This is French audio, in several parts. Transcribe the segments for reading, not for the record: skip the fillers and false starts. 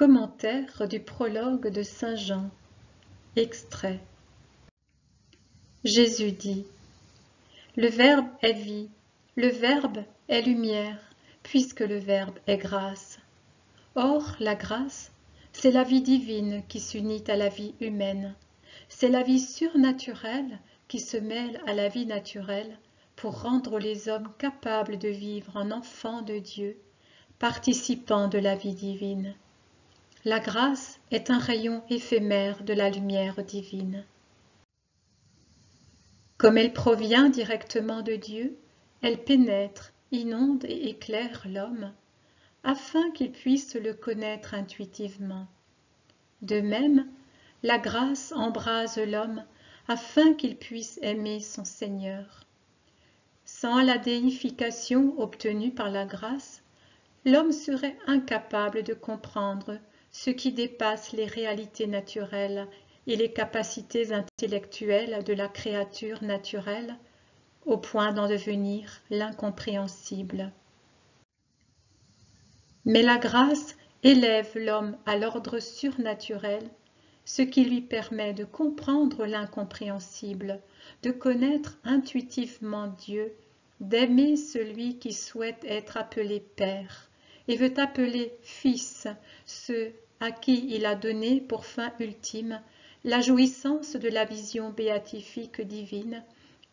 Commentaire du prologue de saint Jean. Extrait. Jésus dit : Le Verbe est vie, le Verbe est lumière, puisque le Verbe est grâce. Or, la grâce, c'est la vie divine qui s'unit à la vie humaine. C'est la vie surnaturelle qui se mêle à la vie naturelle pour rendre les hommes capables de vivre en enfants de Dieu, participants de la vie divine. La grâce est un rayon éphémère de la lumière divine. Comme elle provient directement de Dieu, elle pénètre, inonde et éclaire l'homme, afin qu'il puisse le connaître intuitivement. De même, la grâce embrase l'homme, afin qu'il puisse aimer son Seigneur. Sans la déification obtenue par la grâce, l'homme serait incapable de comprendre ce qui dépasse les réalités naturelles et les capacités intellectuelles de la créature naturelle, au point d'en devenir l'incompréhensible. Mais la grâce élève l'homme à l'ordre surnaturel, ce qui lui permet de comprendre l'incompréhensible, de connaître intuitivement Dieu, d'aimer celui qui souhaite être appelé Père et veut appeler Fils ceux à qui il a donné pour fin ultime la jouissance de la vision béatifique divine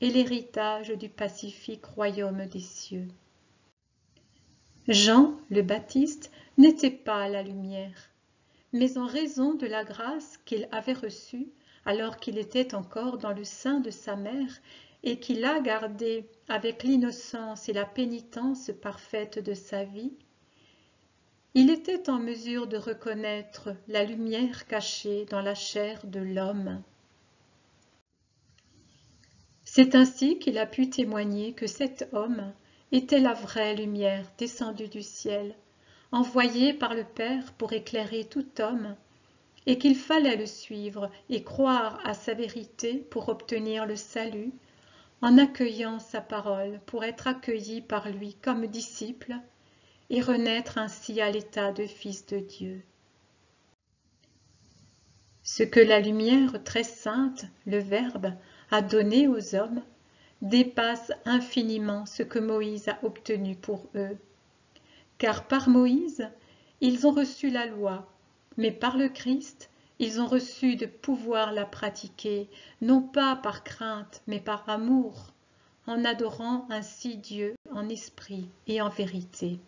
et l'héritage du pacifique royaume des cieux. Jean le Baptiste n'était pas la lumière, mais en raison de la grâce qu'il avait reçue alors qu'il était encore dans le sein de sa mère et qu'il a gardée avec l'innocence et la pénitence parfaite de sa vie, il était en mesure de reconnaître la lumière cachée dans la chair de l'homme. C'est ainsi qu'il a pu témoigner que cet homme était la vraie lumière descendue du ciel, envoyée par le Père pour éclairer tout homme, et qu'il fallait le suivre et croire à sa vérité pour obtenir le salut, en accueillant sa parole pour être accueilli par lui comme disciple, et renaître ainsi à l'état de fils de Dieu. Ce que la lumière très sainte, le Verbe, a donné aux hommes, dépasse infiniment ce que Moïse a obtenu pour eux. Car par Moïse, ils ont reçu la loi, mais par le Christ, ils ont reçu de pouvoir la pratiquer, non pas par crainte, mais par amour, en adorant ainsi Dieu en esprit et en vérité.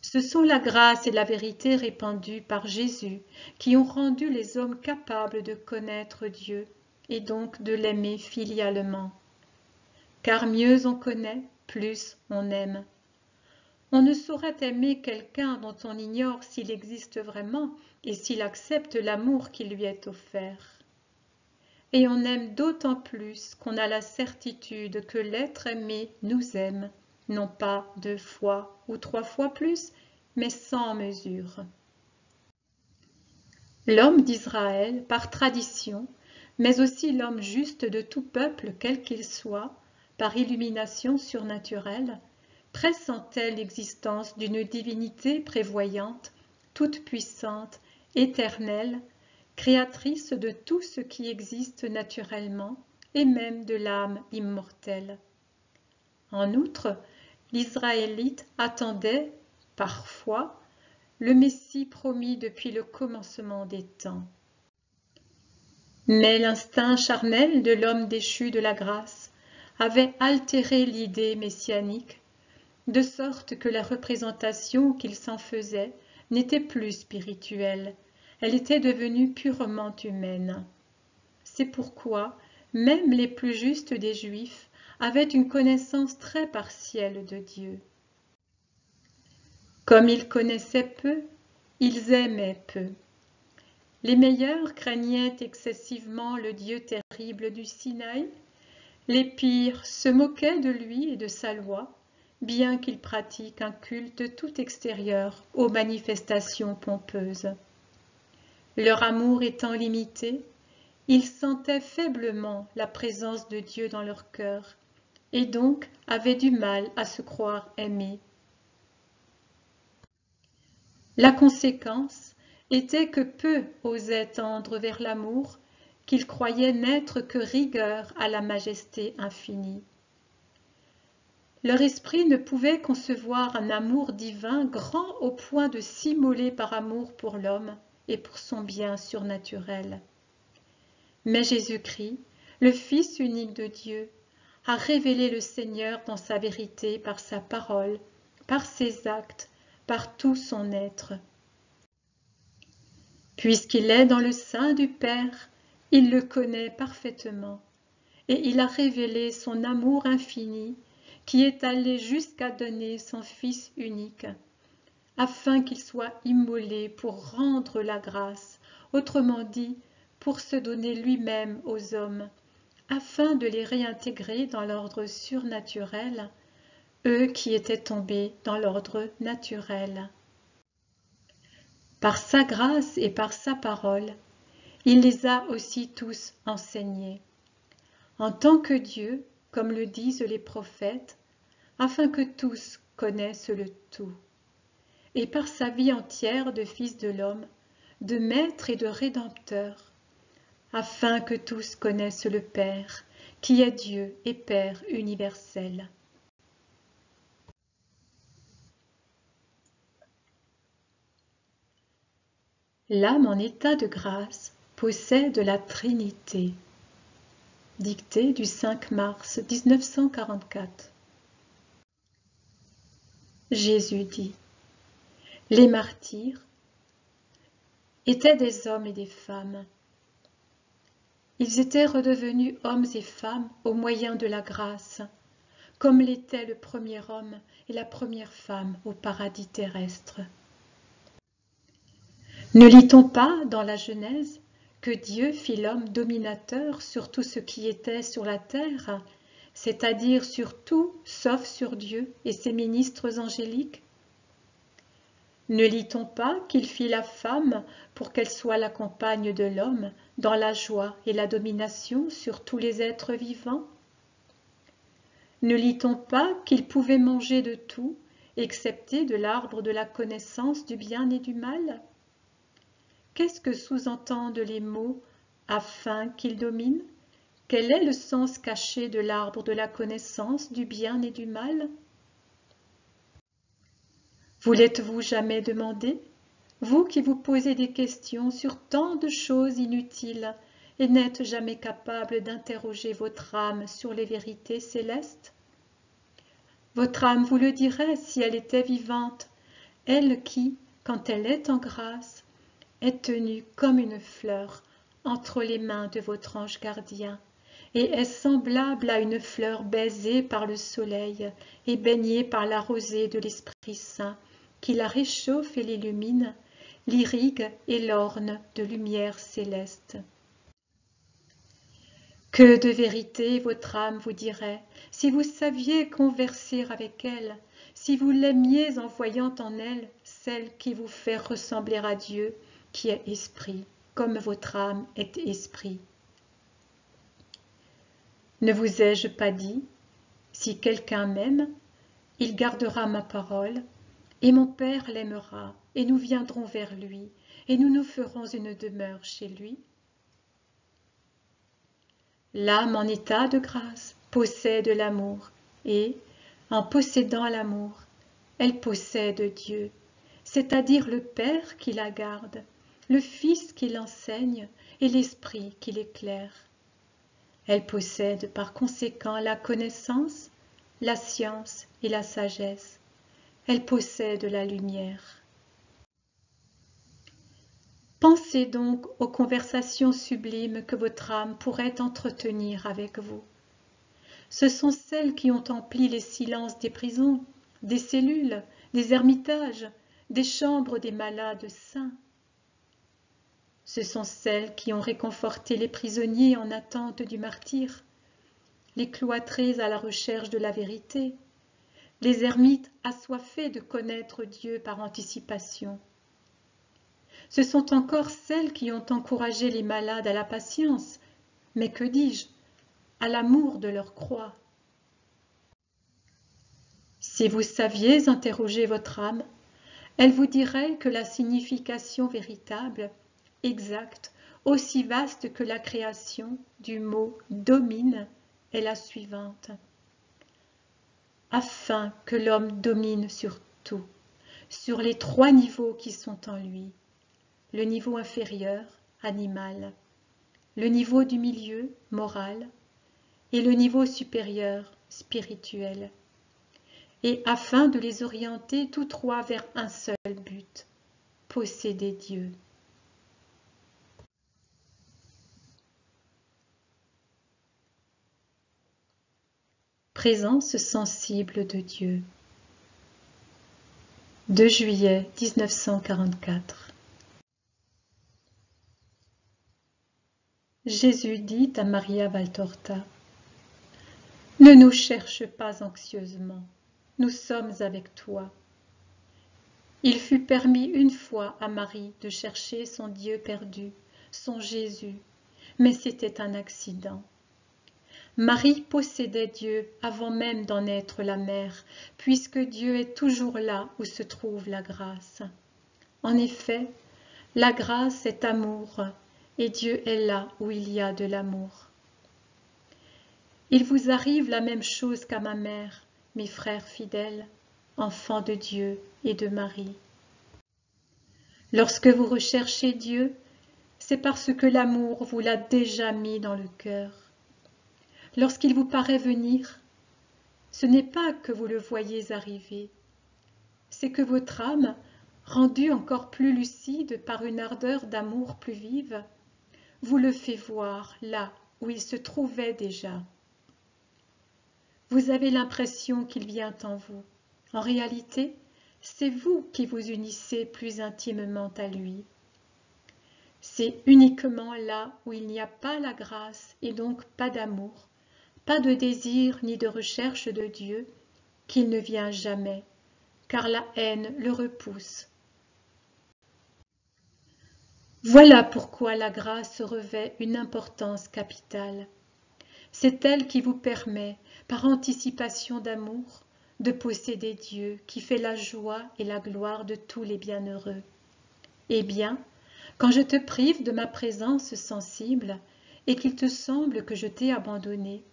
Ce sont la grâce et la vérité répandues par Jésus qui ont rendu les hommes capables de connaître Dieu et donc de l'aimer filialement. Car mieux on connaît, plus on aime. On ne saurait aimer quelqu'un dont on ignore s'il existe vraiment et s'il accepte l'amour qui lui est offert. Et on aime d'autant plus qu'on a la certitude que l'être aimé nous aime, non pas 2 fois ou 3 fois plus, mais sans mesure. L'homme d'Israël, par tradition, mais aussi l'homme juste de tout peuple, quel qu'il soit, par illumination surnaturelle, pressentait l'existence d'une divinité prévoyante, toute puissante, éternelle, créatrice de tout ce qui existe naturellement et même de l'âme immortelle. En outre, l'Israélite attendait, parfois, le Messie promis depuis le commencement des temps. Mais l'instinct charnel de l'homme déchu de la grâce avait altéré l'idée messianique, de sorte que la représentation qu'il s'en faisait n'était plus spirituelle, elle était devenue purement humaine. C'est pourquoi même les plus justes des Juifs avaient une connaissance très partielle de Dieu. Comme ils connaissaient peu, ils aimaient peu. Les meilleurs craignaient excessivement le Dieu terrible du Sinaï, les pires se moquaient de lui et de sa loi, bien qu'ils pratiquent un culte tout extérieur aux manifestations pompeuses. Leur amour étant limité, ils sentaient faiblement la présence de Dieu dans leur cœur, et donc avaient du mal à se croire aimés. La conséquence était que peu osaient tendre vers l'amour, qu'ils croyaient n'être que rigueur à la majesté infinie. Leur esprit ne pouvait concevoir un amour divin grand au point de s'immoler par amour pour l'homme et pour son bien surnaturel. Mais Jésus-Christ, le Fils unique de Dieu, a révélé le Seigneur dans sa vérité par sa parole, par ses actes, par tout son être. Puisqu'il est dans le sein du Père, il le connaît parfaitement, et il a révélé son amour infini qui est allé jusqu'à donner son Fils unique, afin qu'il soit immolé pour rendre la grâce, autrement dit, pour se donner lui-même aux hommes, afin de les réintégrer dans l'ordre surnaturel, eux qui étaient tombés dans l'ordre naturel. Par sa grâce et par sa parole, il les a aussi tous enseignés. En tant que Dieu, comme le disent les prophètes, afin que tous connaissent le tout. Et par sa vie entière de Fils de l'homme, de Maître et de Rédempteur, afin que tous connaissent le Père, qui est Dieu et Père universel. L'âme en état de grâce possède la Trinité. Dictée du 5 mars 1944. Jésus dit: les martyrs étaient des hommes et des femmes. Ils étaient redevenus hommes et femmes au moyen de la grâce, comme l'était le premier homme et la première femme au paradis terrestre. Ne lit-on pas dans la Genèse que Dieu fit l'homme dominateur sur tout ce qui était sur la terre, c'est-à-dire sur tout sauf sur Dieu et ses ministres angéliques? Ne lit-on pas qu'il fit la femme pour qu'elle soit la compagne de l'homme dans la joie et la domination sur tous les êtres vivants? Ne lit-on pas qu'il pouvait manger de tout, excepté de l'arbre de la connaissance du bien et du mal? Qu'est-ce que sous-entendent les mots « afin qu'il domine » ? Quel est le sens caché de l'arbre de la connaissance du bien et du mal? Vous l'êtes-vous jamais demandé, vous qui vous posez des questions sur tant de choses inutiles et n'êtes jamais capable d'interroger votre âme sur les vérités célestes? Votre âme vous le dirait si elle était vivante, elle qui, quand elle est en grâce, est tenue comme une fleur entre les mains de votre ange gardien, et est semblable à une fleur baisée par le soleil et baignée par la rosée de l'Esprit Saint, qui la réchauffe et l'illumine, l'irrigue et l'orne de lumière céleste. Que de vérité votre âme vous dirait, si vous saviez converser avec elle, si vous l'aimiez en voyant en elle celle qui vous fait ressembler à Dieu, qui est esprit, comme votre âme est esprit. Ne vous ai-je pas dit, si quelqu'un m'aime, il gardera ma parole, et mon Père l'aimera, et nous viendrons vers lui, et nous nous ferons une demeure chez lui? L'âme en état de grâce possède l'amour, et, en possédant l'amour, elle possède Dieu, c'est-à-dire le Père qui la garde, le Fils qui l'enseigne et l'Esprit qui l'éclaire. Elle possède par conséquent la connaissance, la science et la sagesse. Elle possède la lumière. Pensez donc aux conversations sublimes que votre âme pourrait entretenir avec vous. Ce sont celles qui ont empli les silences des prisons, des cellules, des ermitages, des chambres des malades saints. Ce sont celles qui ont réconforté les prisonniers en attente du martyre, les cloîtrés à la recherche de la vérité, les ermites assoiffés de connaître Dieu par anticipation. Ce sont encore celles qui ont encouragé les malades à la patience, mais que dis-je, à l'amour de leur croix. Si vous saviez interroger votre âme, Elle vous dirait que la signification véritable, exacte, aussi vaste que la création du mot « domine » est la suivante. Afin que l'homme domine sur tout, sur les 3 niveaux qui sont en lui, le niveau inférieur, animal, le niveau du milieu, moral, et le niveau supérieur, spirituel, et afin de les orienter tous 3 vers un seul but, posséder Dieu. Présence sensible de Dieu. 2 juillet 1944. Jésus dit à Maria Valtorta: « Ne nous cherche pas anxieusement, nous sommes avec toi. » Il fut permis une fois à Marie de chercher son Dieu perdu, son Jésus, mais c'était un accident. Marie possédait Dieu avant même d'en être la mère, puisque Dieu est toujours là où se trouve la grâce. En effet, la grâce est amour, et Dieu est là où il y a de l'amour. Il vous arrive la même chose qu'à ma mère, mes frères fidèles, enfants de Dieu et de Marie. Lorsque vous recherchez Dieu, c'est parce que l'amour vous l'a déjà mis dans le cœur. Lorsqu'il vous paraît venir, ce n'est pas que vous le voyez arriver, c'est que votre âme, rendue encore plus lucide par une ardeur d'amour plus vive, vous le fait voir là où il se trouvait déjà. Vous avez l'impression qu'il vient en vous. En réalité, c'est vous qui vous unissez plus intimement à lui. C'est uniquement là où il n'y a pas la grâce et donc pas d'amour, pas de désir ni de recherche de Dieu, qu'il ne vient jamais, car la haine le repousse. Voilà pourquoi la grâce revêt une importance capitale. C'est elle qui vous permet, par anticipation d'amour, de posséder Dieu qui fait la joie et la gloire de tous les bienheureux. Eh bien, quand je te prive de ma présence sensible et qu'il te semble que je t'ai abandonné,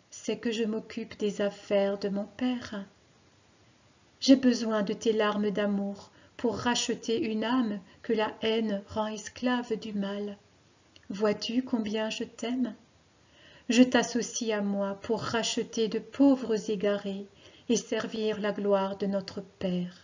c'est que je m'occupe des affaires de mon Père. J'ai besoin de tes larmes d'amour pour racheter une âme que la haine rend esclave du mal. Vois-tu combien je t'aime ? Je t'associe à moi pour racheter de pauvres égarés et servir la gloire de notre Père.